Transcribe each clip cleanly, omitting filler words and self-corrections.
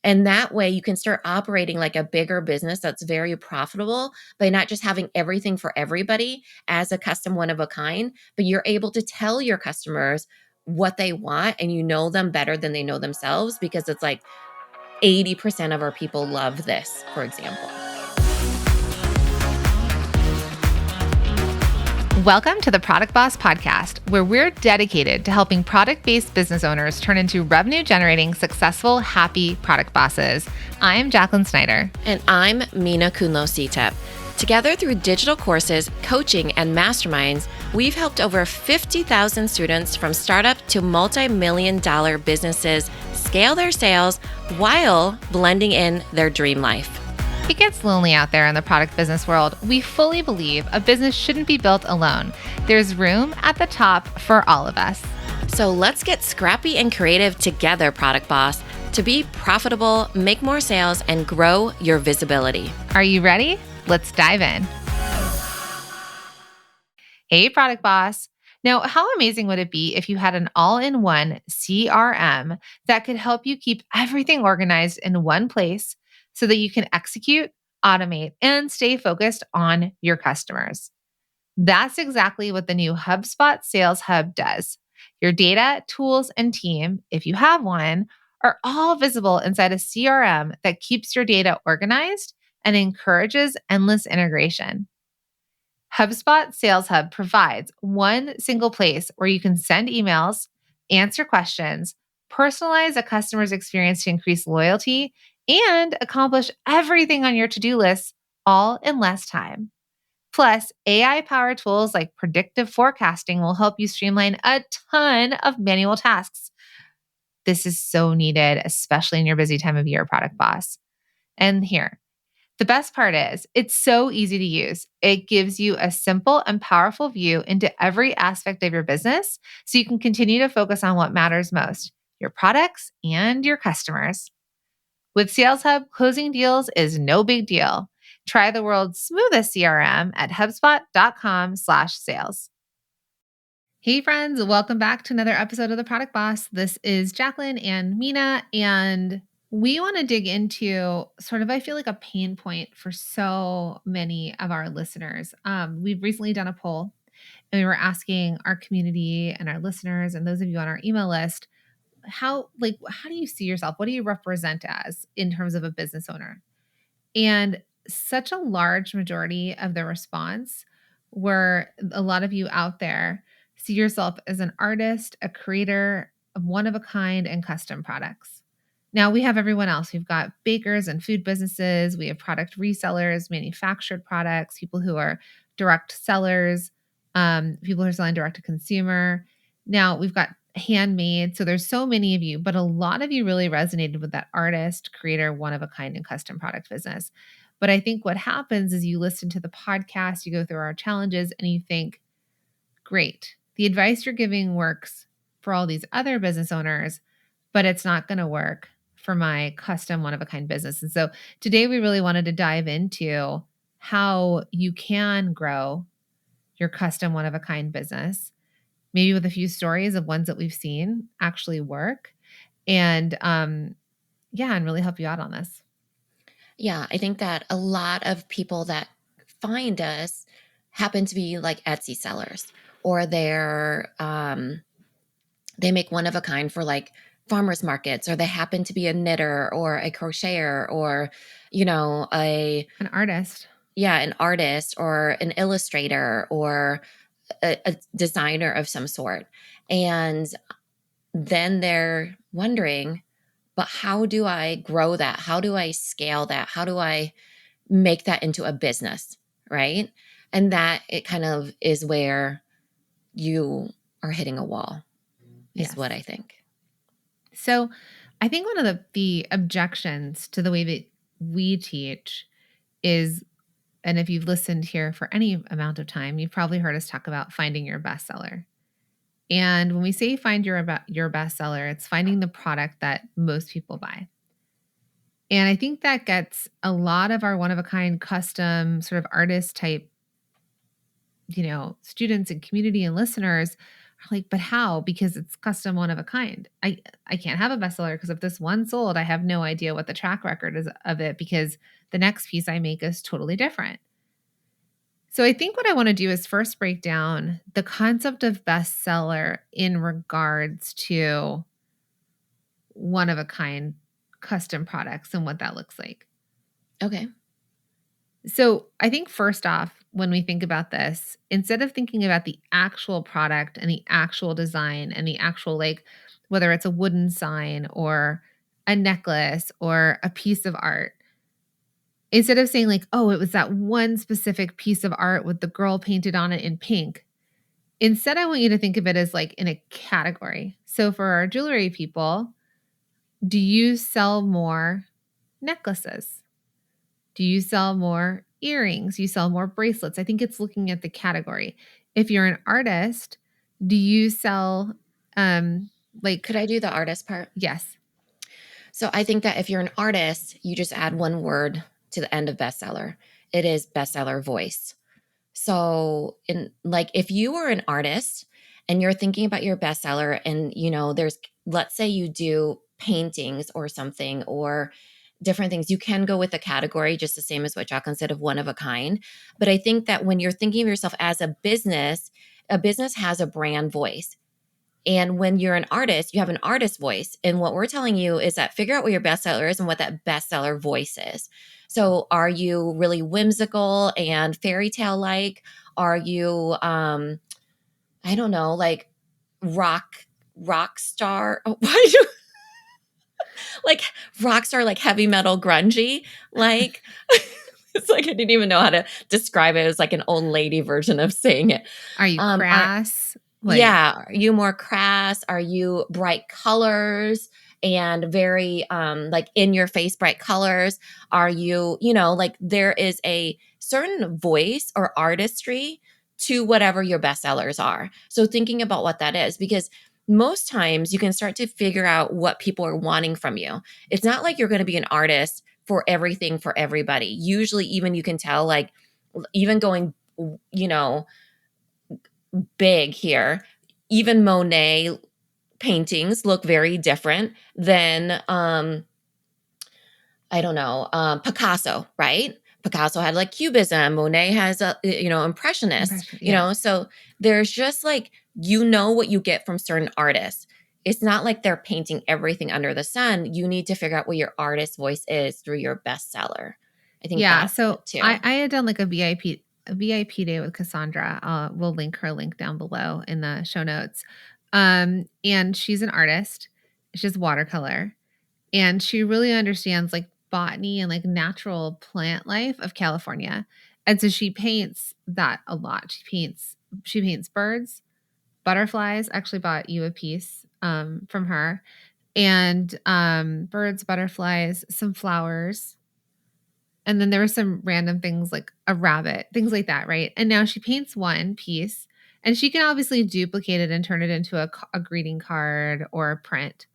And that way you can start operating like a bigger business that's very profitable by not just having everything for everybody as a custom one of a kind, but you're able to tell your customers what they want and you know them better than they know themselves because it's like 80% of our people love this, for example. Welcome to the Product Boss Podcast, where we're dedicated to helping product-based business owners turn into revenue-generating, successful, happy product bosses. I'm Jacqueline Snyder. And I'm Mina Kunlo-Sitep. Together through digital courses, coaching, and masterminds, we've helped over 50,000 students from startup to multi-million-dollar businesses scale their sales while blending in their dream life. It gets lonely out there in the product business world. We fully believe a business shouldn't be built alone. There's room at the top for all of us. So let's get scrappy and creative together, Product Boss, to be profitable, make more sales, and grow your visibility. Are you ready? Let's dive in. Hey, Product Boss. Now, how amazing would it be if you had an all-in-one CRM that could help you keep everything organized in one place so that you can execute, automate, and stay focused on your customers? That's exactly what the new HubSpot Sales Hub does. Your data, tools, and team, if you have one, are all visible inside a CRM that keeps your data organized and encourages endless integration. HubSpot Sales Hub provides one single place where you can send emails, answer questions, personalize a customer's experience to increase loyalty, and accomplish everything on your to-do list all in less time. Plus, AI-powered tools like predictive forecasting will help you streamline a ton of manual tasks. This is so needed, especially in your busy time of year, Product Boss. And here, the best part is it's so easy to use. It gives you a simple and powerful view into every aspect of your business so you can continue to focus on what matters most, your products and your customers. With Sales Hub, closing deals is no big deal. Try the world's smoothest CRM at HubSpot.com/sales. Hey friends, welcome back to another episode of The Product Boss. This is Jacqueline and Mina, and we want to dig into sort of, I feel like, a pain point for so many of our listeners. We've recently done a poll and we were asking our community and our listeners and those of you on our email list, how do you see yourself? What do you represent as in terms of a business owner? And such a large majority of the response were a lot of you out there see yourself as an artist, a creator of one of a kind and custom products. Now we have everyone else. We've got bakers and food businesses. We have product resellers, manufactured products, people who are direct sellers, people who are selling direct to consumer. Now we've got handmade. So there's so many of you, but a lot of you really resonated with that artist, creator, one of a kind and custom product business. But I think what happens is you listen to the podcast, you go through our challenges and you think, great, the advice you're giving works for all these other business owners, but it's not going to work for my custom one of a kind business. And so today we really wanted to dive into how you can grow your custom one of a kind business, maybe with a few stories of ones that we've seen actually work, and and really help you out on this. Yeah, I think that a lot of people that find us happen to be like Etsy sellers, or they make one of a kind for like farmers markets, or they happen to be a knitter or a crocheter or, An artist. Yeah, an artist or an illustrator or a designer of some sort. And then they're wondering, but how do I grow that? How do I scale that? How do I make that into a business? Right. And that it kind of is where you are hitting a wall, is Yes. what I think. So I think one of the objections to the way that we teach is, and if you've listened here for any amount of time, you've probably heard us talk about finding your bestseller. And when we say find your bestseller, it's finding the product that most people buy. And I think that gets a lot of our one of a kind custom sort of artist type, students and community and listeners Like, but how? Because it's custom one of a kind. I can't have a bestseller because if this one sold, I have no idea what the track record is of it because the next piece I make is totally different. So I think what I want to do is first break down the concept of bestseller in regards to one of a kind custom products and what that looks like. Okay. So I think first off, when we think about this, instead of thinking about the actual product and the actual design and the actual, like, whether it's a wooden sign or a necklace or a piece of art, instead of saying, like, oh, it was that one specific piece of art with the girl painted on it in pink, instead, I want you to think of it as like in a category. So for our jewelry people, do you sell more necklaces? Do you sell more earrings? You sell more bracelets? I think it's looking at the category. If you're an artist, do you sell like Could I do the artist part? yes. So I think that if you're an artist, you just add one word to the end of bestseller. It is bestseller voice. So in like if you are an artist and you're thinking about your bestseller and there's, let's say you do paintings or something or different things, you can go with a category just the same as what Jacqueline said of one of a kind. But I think that when you're thinking of yourself as a business has a brand voice. And when you're an artist, you have an artist voice. And what we're telling you is that figure out what your bestseller is and what that bestseller voice is. So are you really whimsical and fairy tale like? Are you I don't know, like rock star? Oh, why do like rock star like heavy metal grungy? Like it's like I didn't even know how to describe it. It was like an old lady version of saying it. Are you Are crass? Like Yeah. Are you more crass? Are you bright colors and very like in your face bright colors? Are you, like there is a certain voice or artistry to whatever your bestsellers are. So thinking about what that is, because most times you can start to figure out what people are wanting from you. It's not like you're going to be an artist for everything for everybody. Usually even you can tell like even going, you know, big here. Even Monet paintings look very different than I don't know, Picasso, right? Picasso had like cubism, Monet has a impressionist, impression. Yeah. so there's just like what you get from certain artists. It's not like they're painting everything under the sun. You need to figure out what your artist voice is through your bestseller. I think Yeah, that's so it too. I had done like a VIP day with Cassandra. We'll link her link down below in the show notes. And she's an artist. She's watercolor, and she really understands like botany and like natural plant life of California. And so she paints that a lot. She paints birds, butterflies. Actually bought you a piece from her. And birds, butterflies, some flowers, and then there were some random things like a rabbit, things like that, right? And now she paints one piece and she can obviously duplicate it and turn it into a greeting card or a print.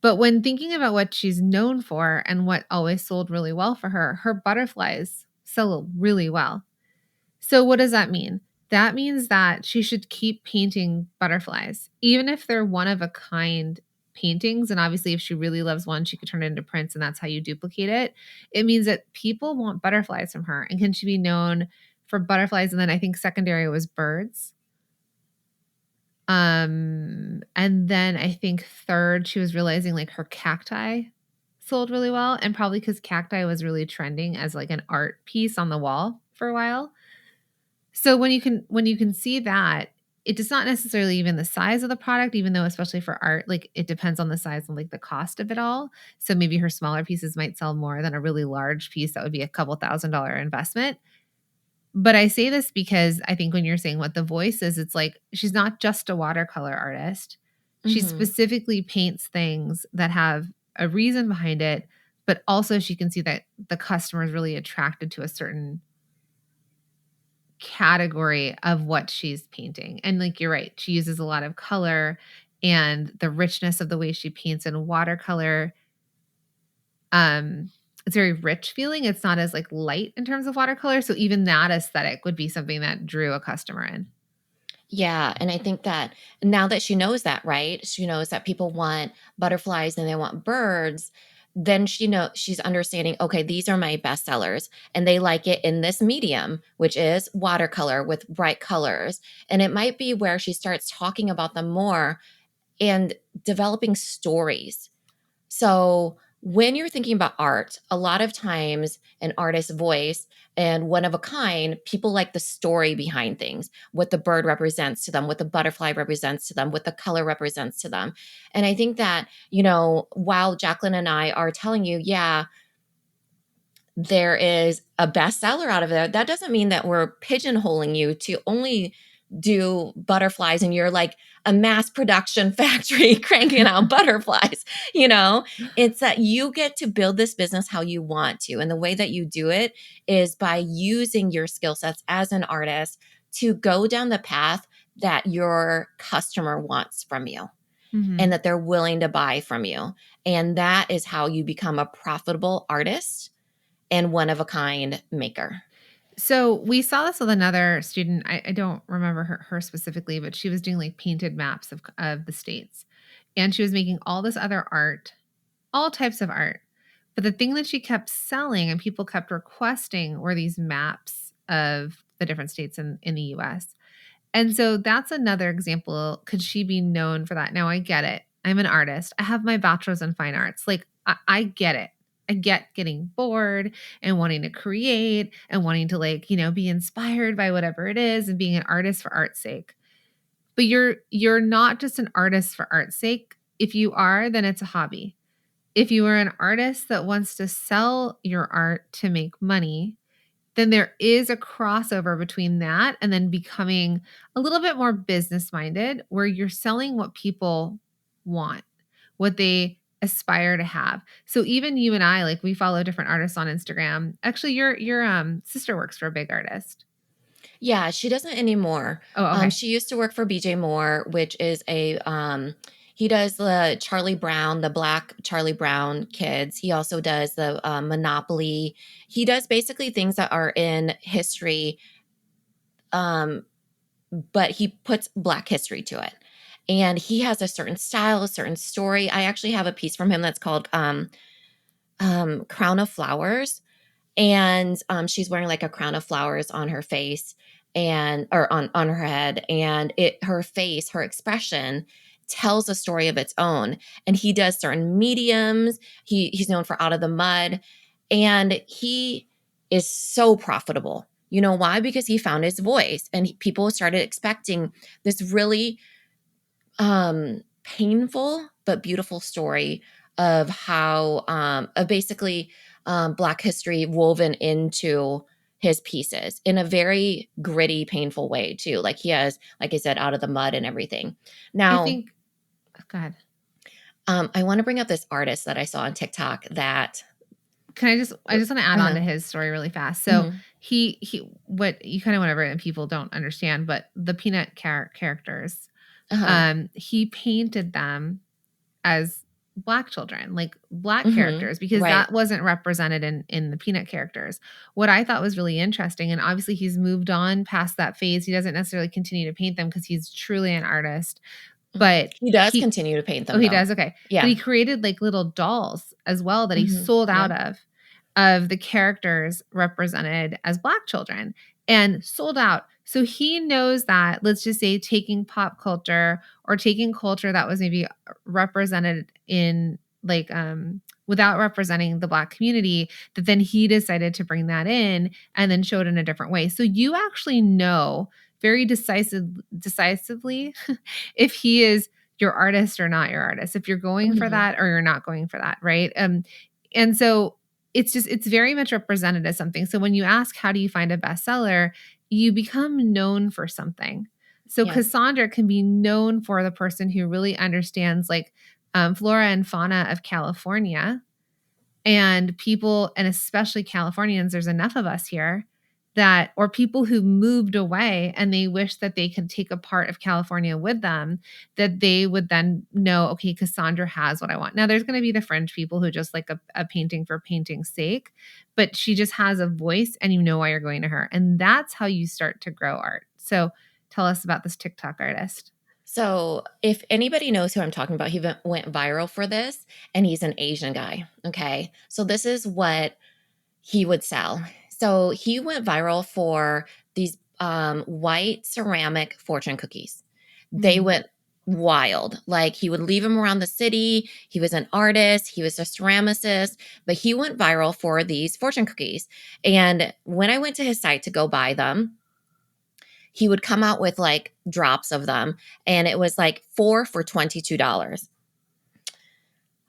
But when thinking about what she's known for and what always sold really well for her butterflies sell really well. So what does that mean? That means that she should keep painting butterflies, even if they're one of a kind paintings. And obviously, if she really loves one, she could turn it into prints, and that's how you duplicate it. It means that people want butterflies from her. And can she be known for butterflies? And then I think secondary was birds. And then I think third, she was realizing like her cacti sold really well. And probably because cacti was really trending as like an art piece on the wall for a while. So when you can see that, it does not necessarily even the size of the product, even though especially for art, like it depends on the size and like the cost of it all. So maybe her smaller pieces might sell more than a really large piece that would be a couple $1,000 investment. But I say this because I think when you're saying what the voice is, it's like she's not just a watercolor artist. She Mhm. specifically paints things that have a reason behind it, but also she can see that the customer is really attracted to a certain category of what she's painting. And like you're right, she uses a lot of color and the richness of the way she paints in watercolor. It's very rich feeling. It's not as like light in terms of watercolor. So even that aesthetic would be something that drew a customer in. Yeah, and I think that now that she knows that, right? She knows that people want butterflies and they want birds, then she's understanding, okay, these are my best sellers and they like it in this medium, which is watercolor with bright colors. And it might be where she starts talking about them more and developing stories. So, when you're thinking about art, a lot of times an artist's voice and one of a kind, people like the story behind things, what the bird represents to them, what the butterfly represents to them, what the color represents to them. And I think that, while Jacqueline and I are telling you, yeah, there is a bestseller out of there, that doesn't mean that we're pigeonholing you to only do butterflies and you're like a mass production factory cranking out butterflies. You know, it's that you get to build this business how you want to. And the way that you do it is by using your skill sets as an artist to go down the path that your customer wants from you and Mhm. that they're willing to buy from you. And that is how you become a profitable artist and one of a kind maker. So we saw this with another student. I don't remember her specifically, but she was doing like painted maps of the states. And she was making all this other art, all types of art. But the thing that she kept selling and people kept requesting were these maps of the different states in the US. And so that's another example. Could she be known for that? Now I get it. I'm an artist. I have my bachelor's in fine arts. Like I get it. I get getting bored and wanting to create and wanting to like, be inspired by whatever it is and being an artist for art's sake. But you're not just an artist for art's sake. If you are, then it's a hobby. If you are an artist that wants to sell your art to make money, then there is a crossover between that and then becoming a little bit more business minded where you're selling what people want, what they aspire to have. So even you and I, like we follow different artists on Instagram. Actually, your sister works for a big artist. Yeah, she doesn't anymore. Oh, okay. She used to work for BJ Moore, which is he does the Charlie Brown, the Black Charlie Brown kids. He also does the Monopoly. He does basically things that are in history, um, but he puts Black history to it. And he has a certain style, a certain story. I actually have a piece from him that's called Crown of Flowers, and she's wearing like a crown of flowers on her face and or on her head, and her face, her expression tells a story of its own. And he does certain mediums. He's known for Out of the Mud, and he is so profitable. You know why? Because he found his voice, and people started expecting this really painful but beautiful story of how of basically Black history woven into his pieces in a very gritty, painful way too. Like he has, like I said, Out of the Mud and everything. I Now, think go ahead. I want to bring up this artist that I saw on TikTok that. I just want to add on Uh-huh, to his story really fast. So mhm, he what you kind of went over it and people don't understand, but the peanut characters, uh-huh, he painted them as Black children, like Black mhm, characters, because right. that wasn't represented in the peanut characters. What I thought was really interesting, and obviously he's moved on past that phase. He doesn't necessarily continue to paint them because he's truly an artist, but He does he continue to paint oh, them he though. does? Okay. But he Yeah. created, like, little dolls as well that he Hmm. sold out Yep. of the characters represented as Black children and sold out. So he knows that, let's just say, taking pop culture or taking culture that was maybe represented in, like, without representing the Black community, that then he decided to bring that in and then show it in a different way. So you actually know very decisively if he is your artist or not your artist, if you're going for Hmm. that or you're not going for that, right? And so it's very much represented as something. So when you ask how do you find a bestseller, you become known for something. So Yes. Cassandra can be known for the person who really understands like flora and fauna of California, and people, and especially Californians, there's enough of us here that, or people who moved away and they wish that they could take a part of California with them, that they would then know, okay, Cassandra has what I want. Now, there's going to be the fringe people who just like a painting for painting's sake, but she just has a voice and you know why you're going to her. And that's how you start to grow art. So tell us about this TikTok artist. So, if anybody knows who I'm talking about, he went viral for this, and he's an Asian guy. Okay. So, this is what he would sell. So, he went viral for these white ceramic fortune cookies. They Mm. went wild. Like, he would leave them around the city. He was an artist, he was a ceramicist, but he went viral for these fortune cookies. And when I went to his site to go buy them, he would come out with like drops of them, and it was like 4 for $22.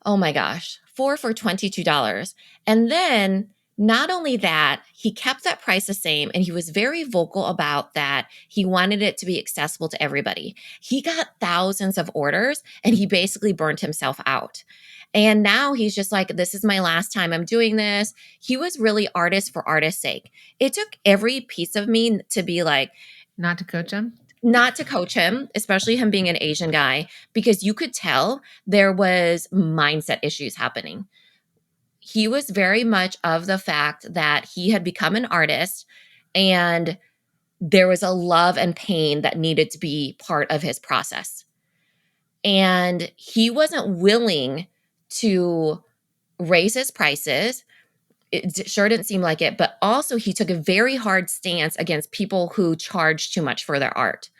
Oh my gosh, 4 for $22. And then not only that, he kept that price the same, and he was very vocal about that. He wanted it to be accessible to everybody. He got thousands of orders, and he basically burnt himself out. And now he's just like, this is my last time I'm doing this. He was really artist for artist's sake. It took every piece of me to be like, Not to coach him? not to coach him, especially him being an Asian guy, because you could tell there was mindset issues happening. He was very much of the fact that he had become an artist, and there was a love and pain that needed to be part of his process. And he wasn't willing to raise his prices. It sure didn't seem like it, but also he took a very hard stance against people who charge too much for their art.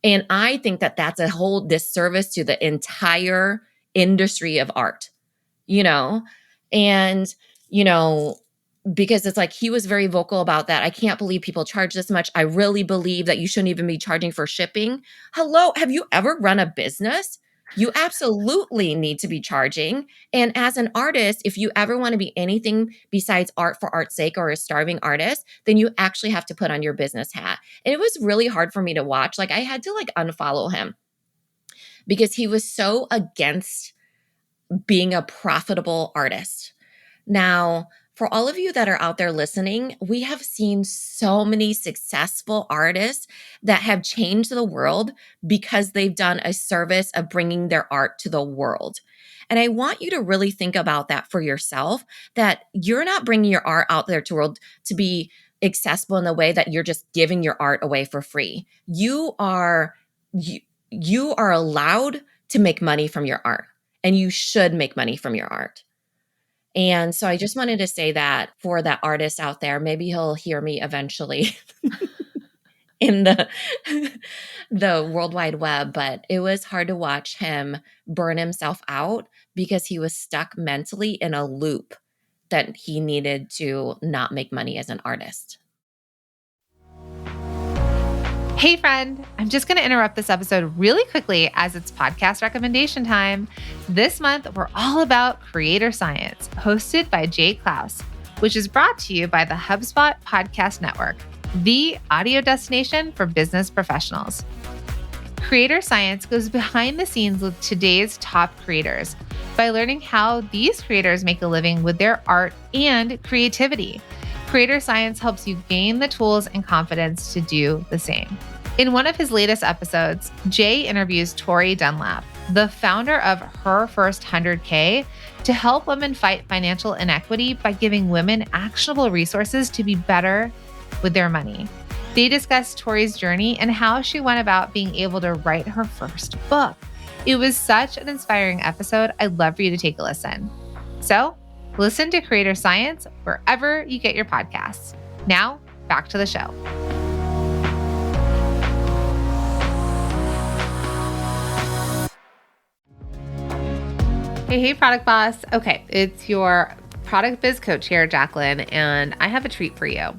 And I think that that's a whole disservice to the entire industry of art, you know? And, you know, because it's like he was very vocal about that. I can't believe people charge this much. I really believe that you shouldn't even be charging for shipping. Hello, have you ever run a business? You absolutely need to be charging. And as an artist, if you ever want to be anything besides art for art's sake or a starving artist, then you actually have to put on your business hat. And it was really hard for me to watch. Like, I had to like unfollow him because he was so against being a profitable artist. Now, for all of you that are out there listening, we have seen so many successful artists that have changed the world because they've done a service of bringing their art to the world. And I want you to really think about that for yourself, that you're not bringing your art out there to the world to be accessible in the way that you're just giving your art away for free. You are allowed to make money from your art, and you should make money from your art. And so I just wanted to say that for that artist out there. Maybe he'll hear me eventually in the World Wide Web, but it was hard to watch him burn himself out because he was stuck mentally in a loop that he needed to not make money as an artist. Hey friend, I'm just going to interrupt this episode really quickly as it's podcast recommendation time. This month, we're all about Creator Science, hosted by Jay Klaus, which is brought to you by the HubSpot Podcast Network, the audio destination for business professionals. Creator Science goes behind the scenes with today's top creators by learning how these creators make a living with their art and creativity. Creator Science helps you gain the tools and confidence to do the same. In one of his latest episodes, Jay interviews Tori Dunlap, the founder of Her First 100K, to help women fight financial inequity by giving women actionable resources to be better with their money. They discuss Tori's journey and how she went about being able to write her first book. It was such an inspiring episode. I'd love for you to take a listen. So, listen to Creator Science wherever you get your podcasts. Now, back to the show. Hey, Product Boss. Okay, it's your product biz coach here, Jacqueline, and I have a treat for you.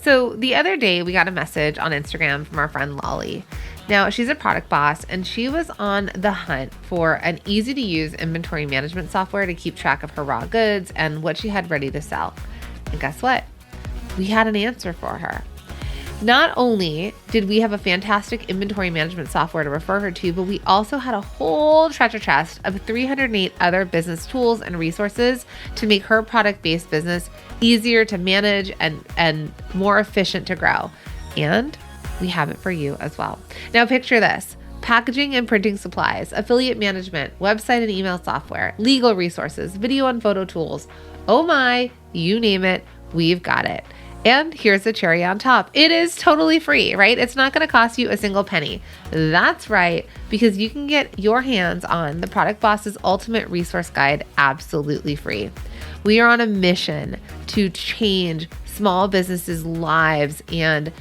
So the other day, we got a message on Instagram from our friend Lolly. Now, she's a product boss, and she was on the hunt for an easy-to-use inventory management software to keep track of her raw goods and what she had ready to sell. And guess what? We had an answer for her. Not only did we have a fantastic inventory management software to refer her to, but we also had a whole treasure chest of 308 other business tools and resources to make her product-based business easier to manage and more efficient to grow. And we have it for you as well. Now picture this: packaging and printing supplies, affiliate management, website and email software, legal resources, video and photo tools. Oh my, you name it, we've got it. And here's the cherry on top. It is totally free, right? It's not going to cost you a single penny. That's right, because you can get your hands on the Product Boss's Ultimate Resource Guide absolutely free. We are on a mission to change small businesses' lives and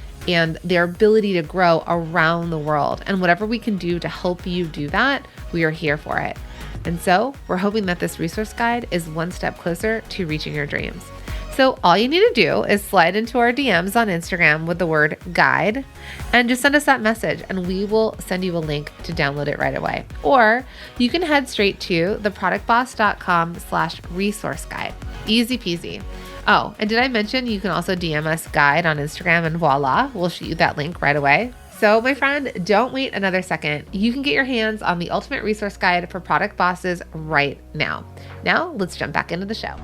their ability to grow around the world. And whatever we can do to help you do that, we are here for it. And so we're hoping that this resource guide is one step closer to reaching your dreams. So all you need to do is slide into our DMs on Instagram with the word guide and just send us that message and we will send you a link to download it right away. Or you can head straight to theproductboss.com/resource guide. Easy peasy. Oh, and did I mention you can also DM us guide on Instagram and voila, we'll shoot you that link right away. So my friend, don't wait another second. You can get your hands on the Ultimate Resource Guide for Product Bosses right now. Now let's jump back into the show.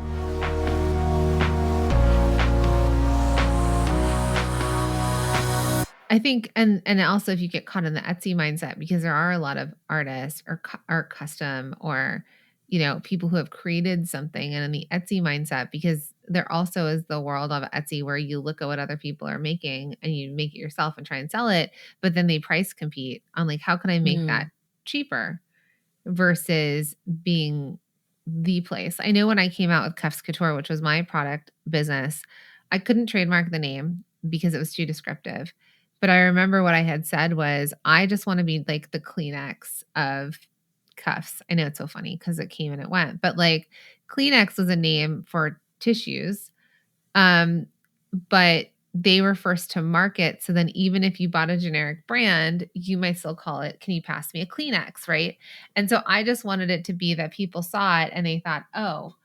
I think, and also if you get caught in the Etsy mindset, because there are a lot of artists or custom or, people who have created something and in the Etsy mindset, because there also is the world of Etsy where you look at what other people are making and you make it yourself and try and sell it, but then they price compete on like, how can I make that cheaper versus being the place. I know when I came out with Cuffs Couture, which was my product business, I couldn't trademark the name because it was too descriptive. But I remember what I had said was, I just want to be like the Kleenex of cuffs. I know it's so funny because it came and it went, but like Kleenex was a name for tissues. But they were first to market. So then even if you bought a generic brand, you might still call it, can you pass me a Kleenex, right? And so I just wanted it to be that people saw it and they thought, oh,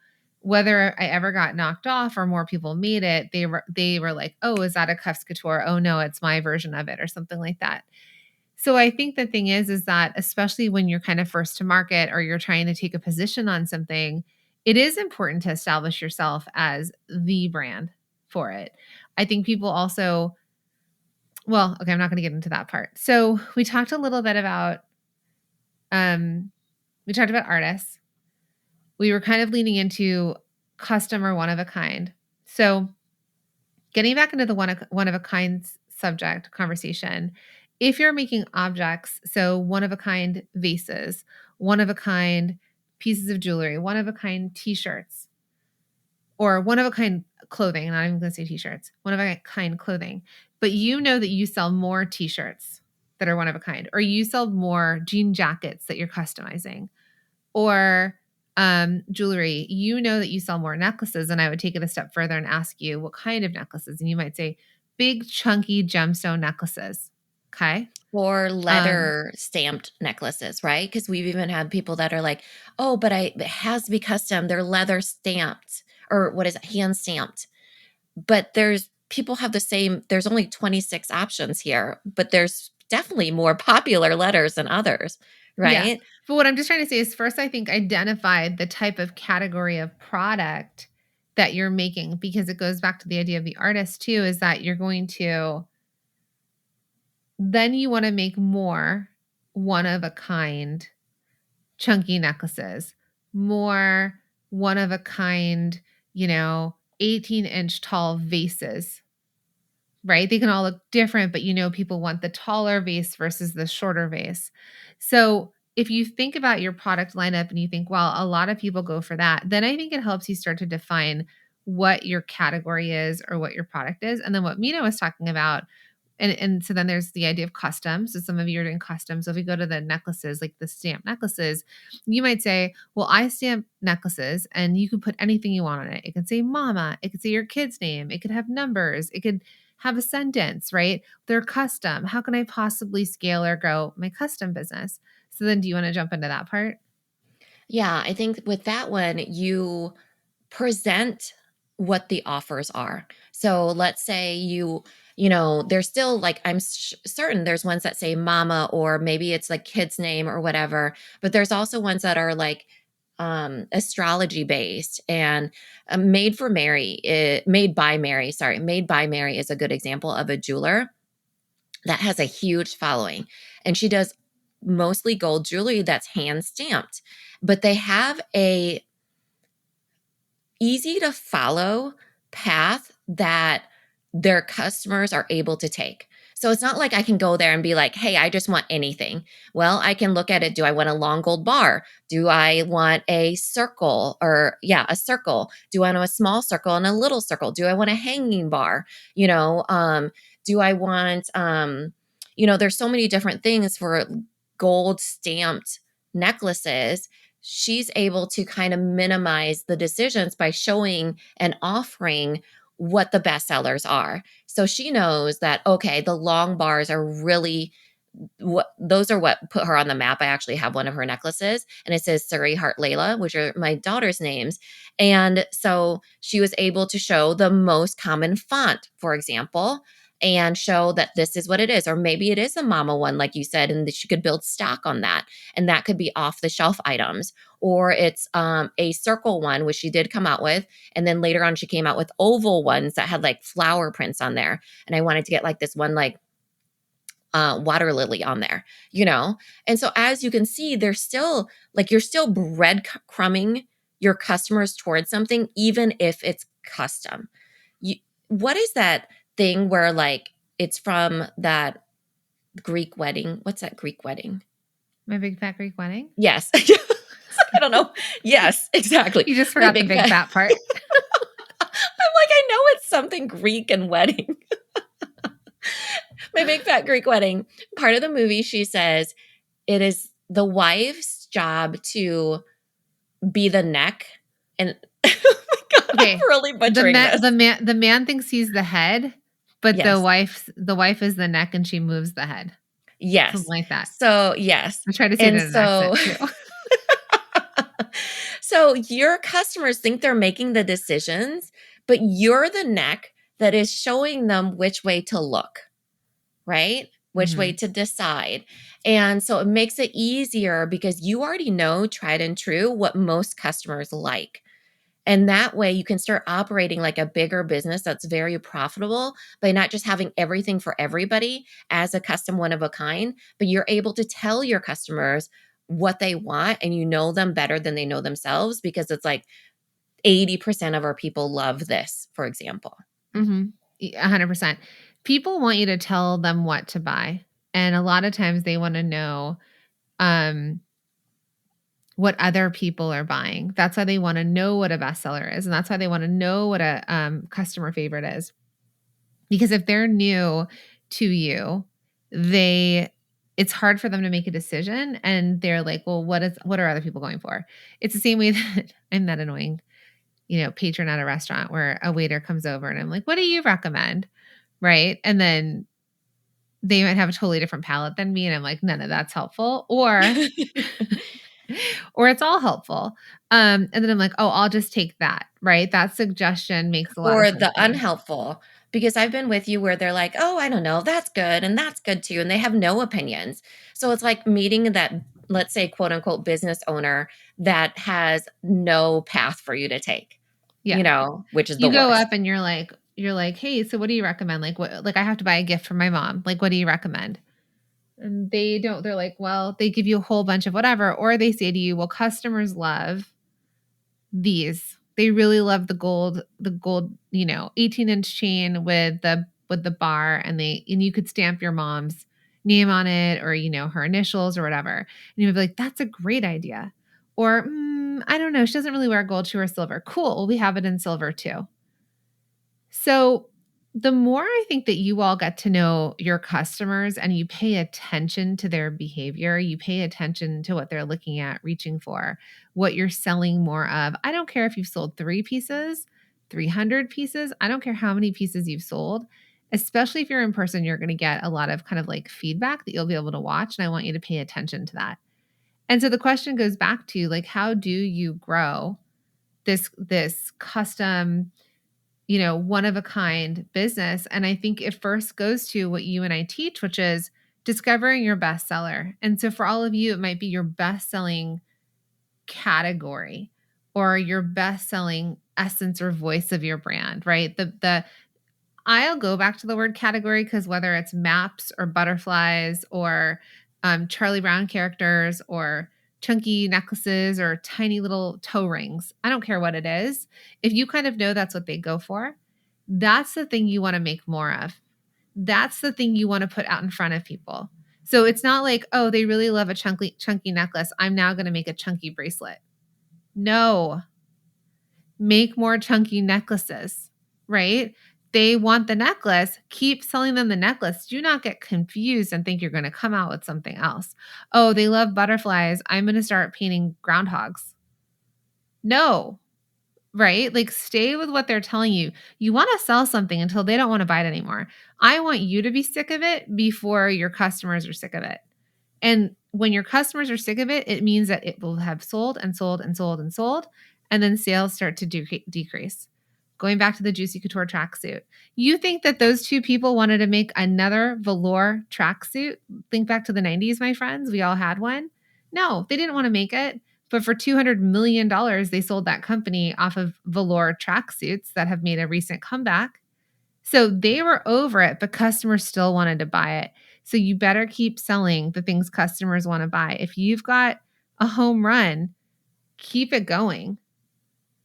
whether I ever got knocked off or more people made it, they were like, oh, is that a Cuffs Couture? Oh no, it's my version of it or something like that. So I think the thing is that especially when you're kind of first to market or you're trying to take a position on something, it is important to establish yourself as the brand for it. I think people also, well, okay, I'm not going to get into that part. So we talked a little bit about, artists. We were kind of leaning into custom or one of a kind. So getting back into the one of a kind subject conversation, if you're making objects, so one of a kind vases, one of a kind pieces of jewelry, one of a kind t-shirts, or one of a kind clothing, not even going to say t-shirts, one of a kind clothing, but you know that you sell more t-shirts that are one of a kind, or you sell more jean jackets that you're customizing, or jewelry, you know that you sell more necklaces. And I would take it a step further and ask you what kind of necklaces. And you might say big, chunky gemstone necklaces. Okay. Or Um, letter stamped necklaces, right? Because we've even had people that are like, "Oh, but it has to be custom. They're leather stamped or what is it? Hand stamped." But there's people have the same there's only 26 options here, but there's definitely more popular letters than others, yeah. right? But what I'm just trying to say is first, I think identify the type of category of product that you're making, because it goes back to the idea of the artist too, is that you're going to, then you want to make more one of a kind chunky necklaces, more one of a kind, 18-inch tall vases, right? They can all look different, but people want the taller vase versus the shorter vase. So if you think about your product lineup and you think, well, a lot of people go for that, then I think it helps you start to define what your category is or what your product is. And then what Mina was talking about, and so then there's the idea of custom. So some of you are doing custom. So if we go to the necklaces, like the stamp necklaces, you might say, well, I stamp necklaces and you can put anything you want on it. It could say mama, it could say your kid's name, it could have numbers, it could have a sentence, right? They're custom. How can I possibly scale or grow my custom business? So then do you want to jump into that part? Yeah, I think with that one, you present what the offers are. So let's say there's still like certain there's ones that say mama or maybe it's like kid's name or whatever, but there's also ones that are like astrology based and made by Mary, sorry, made by Mary is a good example of a jeweler that has a huge following and she does mostly gold jewelry that's hand stamped, but they have a easy to follow path that their customers are able to take. So it's not like I can go there and be like, hey, I just want anything. Well, I can look at it. Do I want a long gold bar? Do I want a circle or, yeah, a circle? Do I want a small circle and a little circle? Do I want a hanging bar? You know, do I want, there's so many different things for gold stamped necklaces. She's able to kind of minimize the decisions by showing and offering what the best sellers are. So she knows that, okay, the long bars are really what those are what put her on the map. I actually have one of her necklaces and it says Surrey Heart Layla, which are my daughter's names. And so she was able to show the most common font, for example, and show that this is what it is. Or maybe it is a mama one, like you said, and that she could build stock on that. And that could be off the shelf items. Or it's a circle one, which she did come out with. And then later on, she came out with oval ones that had like flower prints on there. And I wanted to get like this one, like water lily on there, you know? And so as you can see, there's still like you're still breadcrumbing your customers towards something, even if it's custom. You, what is that thing where like it's from that Greek wedding? What's that Greek wedding? My Big Fat Greek Wedding? Yes. I don't know. Yes, exactly. You just My forgot the big big fat. fat part. I'm like, I know it's something Greek and wedding. My big fat Greek wedding. Part of the movie, she says, it is the wife's job to be the neck. And oh my God, I'm Okay. really butchering this. The man thinks he's the head, but Yes. the wife is the neck and she moves the head. Something Yes. like that. So, yes. I try to say it And in an so, accent too. so your customers think they're making the decisions, but you're the neck that is showing them which way to look, right? Which way Mhm. to decide. And so it makes it easier because you already know tried and true what most customers like. And that way you can start operating like a bigger business that's very profitable by not just having everything for everybody as a custom one of a kind, but you're able to tell your customers what they want and you know them better than they know themselves because it's like 80% of our people love this, for example. Mhm. 100%. People want you to tell them what to buy, and a lot of times they wanna know, um, what other people are buying. That's why they wanna know what a bestseller is, and that's why they wanna know what a, customer favorite is. Because if they're new to you, they it's hard for them to make a decision, and they're like, "Well, what are other people going for?" It's the same way that I'm that annoying, patron at a restaurant where a waiter comes over and I'm like, "What do you recommend?" Right? And then they might have a totally different palate than me and I'm like, "None of that's helpful," or it's all helpful. And then I'm like, "Oh, I'll just take that." Right? That suggestion makes a lot of Or sense the to me. unhelpful, because I've been with you where they're like, "Oh, I don't know, that's good too," and they have no opinions. So it's like meeting that, let's say, quote unquote "business owner" that has no path for you to take, Yeah. which is the You go worst. up and you're like, "Hey, so what do you recommend? Like I have to buy a gift for my mom. Like what do you recommend?" And they're like, "Well, they give you a whole bunch of whatever," or they say to you, "Well, customers love these. They really love the gold, 18-inch chain with the bar and you could stamp your mom's name on it or her initials or whatever." And you'd be like, "That's a great idea." Or, I don't know, she doesn't really wear gold, she wears silver. Cool. Well, we have it in silver too. So, the more I think that you all get to know your customers and you pay attention to their behavior, you pay attention to what they're looking at, reaching for, what you're selling more of. I don't care if you've sold 3 pieces, 300 pieces, I don't care how many pieces you've sold. Especially if you're in person, you're going to get a lot of kind of like feedback that you'll be able to watch. And I want you to pay attention to that. And so the question goes back to like, how do you grow this custom one of a kind business. And I think it first goes to what you and I teach, which is discovering your bestseller. And so for all of you, it might be your best selling category or your best selling essence or voice of your brand, right? The I'll go back to the word category because whether it's maps or butterflies or Charlie Brown characters or chunky necklaces or tiny little toe rings, I don't care what it is. If you kind of know that's what they go for, That's the thing you want to make more of. That's the thing you want to put out in front of people. So it's not like, oh, they really love a chunky necklace. I'm now going to make a chunky bracelet. No, make more chunky necklaces, right? They want the necklace, keep selling them the necklace. Do not get confused and think you're going to come out with something else. Oh, they love butterflies. I'm going to start painting groundhogs. No, right? Like stay with what they're telling you. You want to sell something until they don't want to buy it anymore. I want you to be sick of it before your customers are sick of it. And when your customers are sick of it, it means that it will have sold and sold and sold and sold. And then sales start to decrease. Going back to the Juicy Couture tracksuit. You think that those two people wanted to make another velour tracksuit? Think back to the 90s, my friends. We all had one. No, they didn't want to make it. But for $200 million, they sold that company off of velour tracksuits that have made a recent comeback. So they were over it, but customers still wanted to buy it. So you better keep selling the things customers want to buy. If you've got a home run, keep it going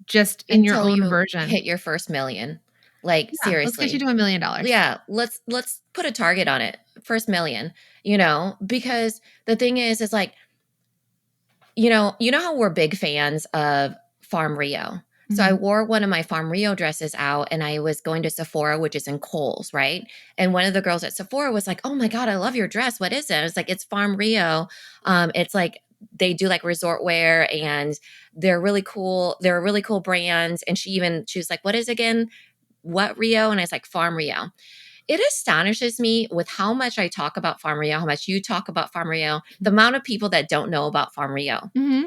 just in your Until own you version. hit your first million. Like, Yeah, let's get you seriously. to $1 million. Yeah, let's put a target on it. First million, because the thing is like, you know how we're big fans of Farm Rio. So I Mhm. wore one of my Farm Rio dresses out and I was going to Sephora, which is in Kohl's, right? And one of the girls at Sephora was like, "Oh my God, I love your dress. What is it?" I was like, "It's Farm Rio. It's like they do like resort wear and they're really cool. They're a really cool brand." And she was like, "What is it again? What Rio?" And I was like, "Farm Rio." It astonishes me with how much I talk about Farm Rio, how much you talk about Farm Rio, the amount of people that don't know about Farm Rio. Mhm.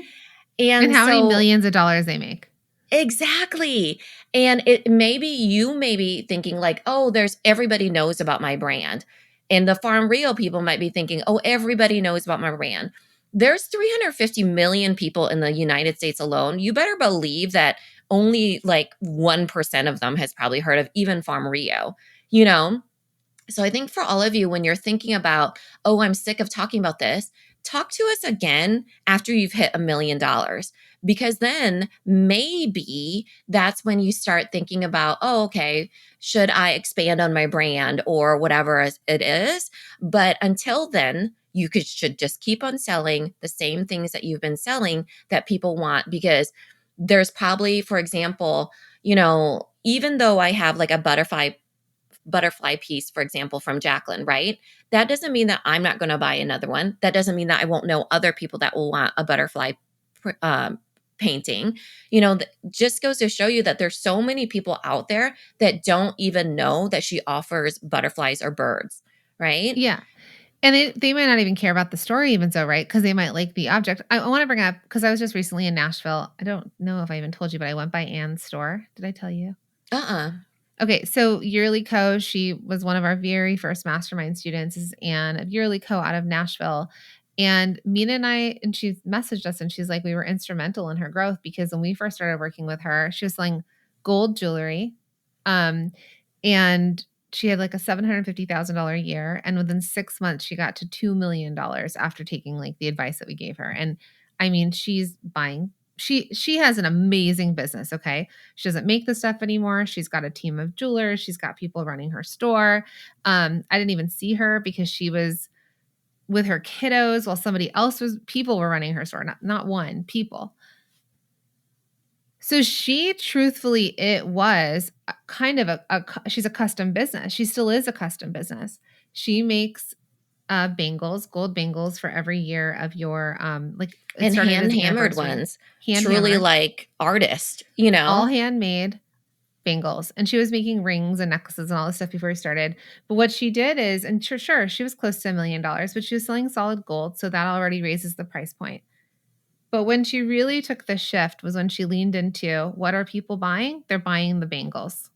And And how many so millions of dollars they make. exactly. And it maybe you may be thinking like, "Oh, there's everybody knows about my brand." And the Farm Rio people might be thinking, "Oh, everybody knows about my brand." There's 350 million people in the United States alone. You better believe that only like 1% of them has probably heard of even Farm Rio, you know? So I think for all of you, when you're thinking about, "Oh, I'm sick of talking about this," talk to us again after you've hit $1 million, because then maybe that's when you start thinking about, "Oh, okay, should I expand on my brand or whatever it is?" But until then, should just keep on selling the same things that you've been selling that people want, because there's probably, for example, even though I have like a butterfly piece, for example, from Jacqueline, right? That doesn't mean that I'm not going to buy another one. That doesn't mean that I won't know other people that will want a butterfly painting. Just goes to show you that there's so many people out there that don't even know that she offers butterflies or birds, right? Yeah. And they might not even care about the story even so, right? Because they might like the object. I want to bring up, because I was just recently in Nashville. I don't know if I even told you, but I went by Anne's store. Did I tell you? Uh-uh. Okay, so Yearly Co. She was one of our very first mastermind students. This is Anne of Yearly Co. out of Nashville. And Mina and she messaged us and she's like, we were instrumental in her growth because when we first started working with her, she was selling gold jewelry. Um, and she had like a $750,000 a year. And within 6 months, she got to $2 million after taking like the advice that we gave her. And I mean, she's buying, she has an amazing business. Okay. She doesn't make the stuff anymore. She's got a team of jewelers. She's got people running her store. I didn't even see her because she was with her kiddos while people were running her store, not one, people. So she truthfully, it was kind of she's a custom business. She still is a custom business. She makes bangles, gold bangles for every year of your like it And started hand as hammered anniversary, ones, hand truly hammered, like artist, all handmade bangles. And she was making rings and necklaces and all this stuff before we started. But what she did is, and sure, she was close to $1 million, but she was selling solid gold. So that already raises the price point. But when she really took the shift was when she leaned into what are people buying? They're buying the bangles.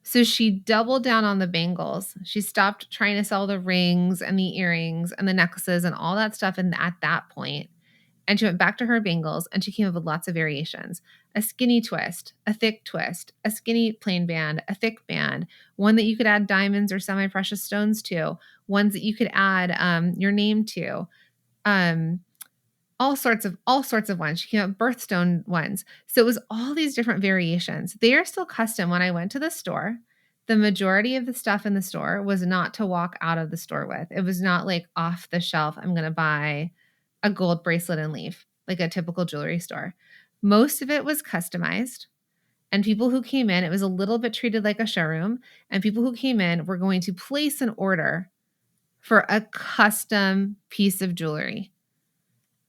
So she doubled down on the bangles. She stopped trying to sell the rings and the earrings and the necklaces and all that stuff. And at that point, and she went back to her bangles and she came up with lots of variations: a skinny twist, a thick twist, a skinny plain band, a thick band, one that you could add diamonds or semi precious stones to, ones that you could add your name to. Um, all sorts of ones. She came out with birthstone ones. So it was all these different variations. They are still custom. When I went to the store, the majority of the stuff in the store was not to walk out of the store with. It was not like off the shelf, I'm going to buy a gold bracelet and leave, like a typical jewelry store. Most of it was customized. And people who came in, it was a little bit treated like a showroom. And people who came in were going to place an order for a custom piece of jewelry.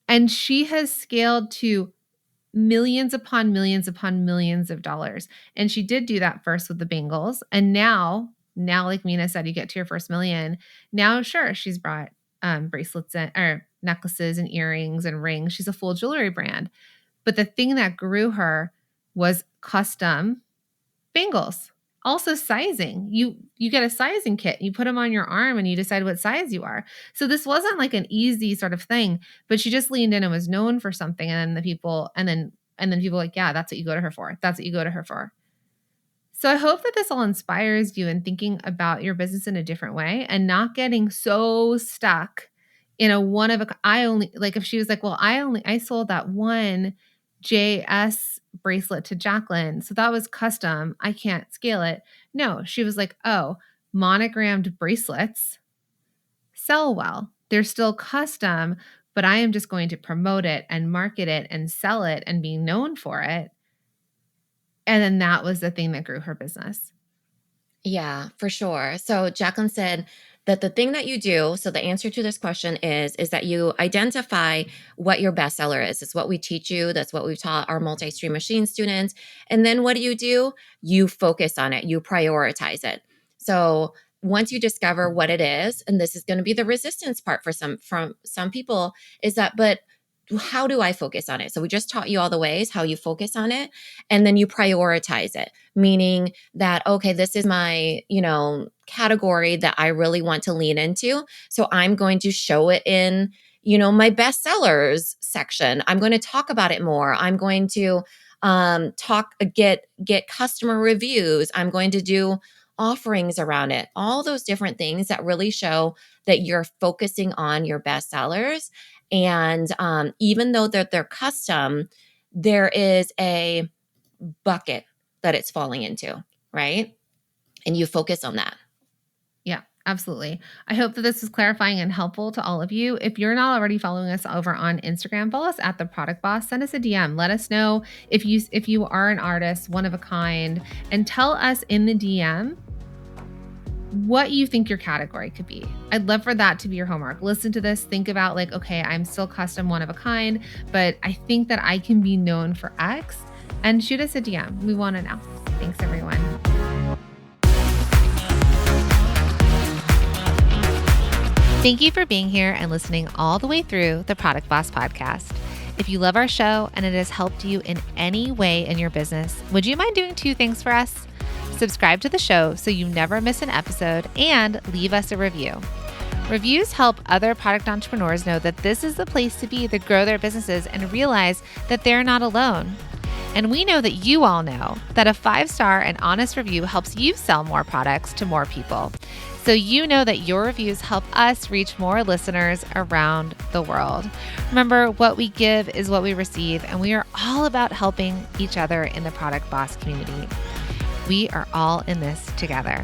And she has scaled to millions upon millions upon millions of dollars. And she did do that first with the bangles. And now, like Mina said, you get to your first million. Now, sure, she's brought bracelets or necklaces and earrings and rings. She's a full jewelry brand. But the thing that grew her was custom bangles. Also sizing. You get a sizing kit. You put them on your arm and you decide what size you are. So this wasn't like an easy sort of thing, but she just leaned in and was known for something. And then people were like, yeah, that's what you go to her for. That's what you go to her for. So I hope that this all inspires you in thinking about your business in a different way and not getting so stuck in a one of a, I only, like if she was like, well, I sold that one JS bracelet to Jacqueline. So that was custom. I can't scale it. No, she was like, oh, monogrammed bracelets sell well. They're still custom, but I am just going to promote it and market it and sell it and be known for it. And then that was the thing that grew her business. Yeah, for sure. So Jacqueline said that the thing that you do, so the answer to this question is that you identify what your bestseller is. It's what we teach you. That's what we've taught our multi-stream machine students. And then what do? You focus on it. You prioritize it. So once you discover what it is, and this is going to be the resistance part for some people, is that, but how do I focus on it? So we just taught you all the ways how you focus on it, and then you prioritize it, meaning that, okay, this is my, category that I really want to lean into. So I'm going to show it in, my bestsellers section. I'm going to talk about it more. I'm going to get customer reviews. I'm going to do offerings around it. All those different things that really show that you're focusing on your bestsellers. And even though they're custom, there is a bucket that it's falling into, right? And you focus on that. Yeah, absolutely. I hope that this is clarifying and helpful to all of you. If you're not already following us over on Instagram, follow us at The Product Boss. Send us a DM. Let us know if you are an artist, one of a kind, and tell us in the DM what you think your category could be. I'd love for that to be your homework. Listen to this, think about like, okay, I'm still custom, one of a kind, but I think that I can be known for X, and shoot us a DM. We want to know. Thanks, everyone. Thank you for being here and listening all the way through the Product Boss podcast. If you love our show and it has helped you in any way in your business, would you mind doing 2 things for us? Subscribe to the show so you never miss an episode, and leave us a review. Reviews help other product entrepreneurs know that this is the place to be to grow their businesses and realize that they're not alone. And we know that you all know that a 5-star and honest review helps you sell more products to more people. So you know that your reviews help us reach more listeners around the world. Remember, what we give is what we receive, and we are all about helping each other in the Product Boss community. We are all in this together.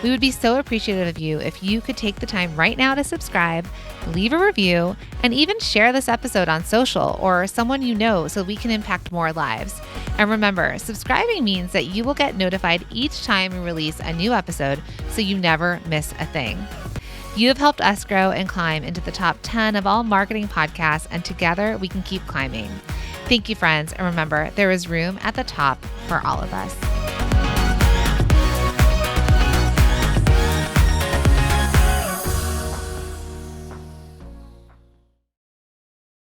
We would be so appreciative of you if you could take the time right now to subscribe, leave a review, and even share this episode on social or someone you know so we can impact more lives. And remember, subscribing means that you will get notified each time we release a new episode so you never miss a thing. You have helped us grow and climb into the top 10 of all marketing podcasts, and together we can keep climbing. Thank you, friends. And remember, there is room at the top for all of us.